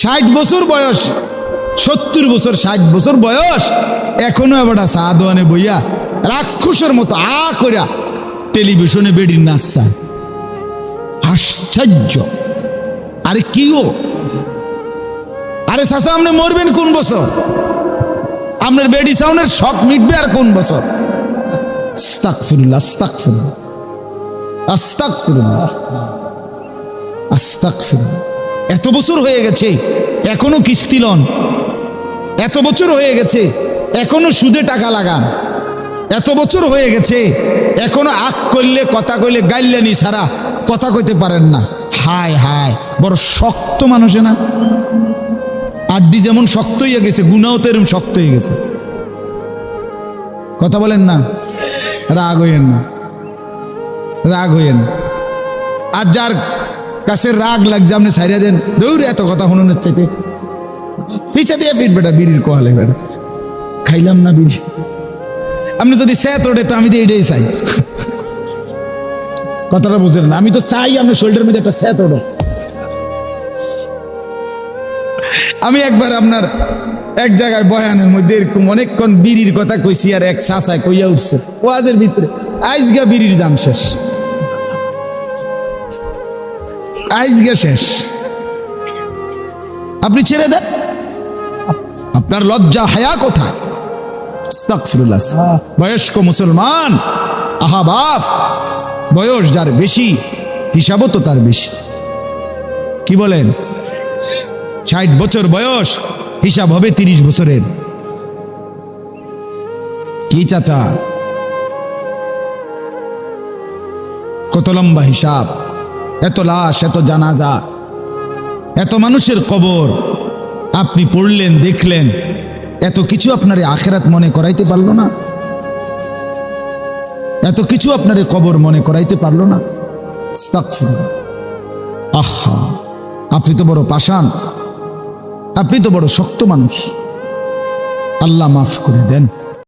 60 বছর বয়স, 70 বছর, 60 বছর বয়স, এখনো এবার চা দোয়ানে বইয়া রাক্ষসের মতো কইরা টেলিভিশনে বেডির নাচ চায়। আশ্চর্য। আরে কিও, আরে চাচা আপনি মরবেন কোন বছর? আপনার বেডি সাউনের শখ মিটবে আর কোন বছর? আস্তাগফিরুল্লাহ, আস্তাগফিরুল্লাহ, আস্তাগফিরুল্লাহ, আস্তাগফিরুল্লাহ। এত বছর হয়ে গেছে এখনো কিস্তি লন, এত বছর হয়ে গেছে এখনো সুদে টাকা লাগান, এত বছর হয়ে গেছে এখনো আক করলে কথা কইলে গাইলেনি ছাড়া কথা কইতে পারেন না। হায় হায়, বড় শক্ত মানুষে না? আড্ডি যেমন শক্ত হয়ে গেছে, গুনাও তো এরকম শক্ত হয়ে গেছে। কথা বলেন না, রাগ হইয়েন না, রাগ হইয়েন। আর যার কাছে রাগ লাগছে আপনি ছাইরা দেন, দৌড় এত কথা শুনুনের চাইতে পিছা দিয়ে ফিট বেটা বিড়ির কোয়ালে বেটা খাইলাম না বিড়ি। আপনি যদি স্যাত ওঠে তো আমি তো এটাই চাই। কথাটা বুঝলেন না? আমি তো চাই আপনার শোল্ডারের মধ্যে একটা স্যাত ওঠো। আমি একবার আপনার এক জায়গায় বয়ানের মধ্যে এরকম অনেকক্ষণ বিড়ির কথা কইছি, আর এক চাচায় কইয়া উঠছে ওয়াজের ভিতরে, আইজগা বিড়ির দাম শেষ, আইজগা শেষ। আপনি ছেড়ে দেন, আপনার লজ্জা হায়া কোথায়? আস্তাগফিরুল্লাহ। বয়স্ক মুসলমান, আহা বাপ, বয়স যার বেশি হিসাবও তো তার বেশি। কি বলেন? 60 বছর বয়স, হিসাব হবে 30 বছরের। কি চাচা, কত লম্বা হিসাব, এত লাশ, এত জানাজা, এত মানুষের কবর আপনি পড়লেন, দেখলেন, এত কিছু আপনার আখিরাত মনে করাইতে পারলো না? এত কিছু আপনার কবর মনে করাইতে পারলো না? আস্তাগফিরুল্লাহ। আহা, আপনি তো বড় পাষাণ, আপনি তো বড় শক্ত মানুষ। আল্লাহ মাফ করে দেন।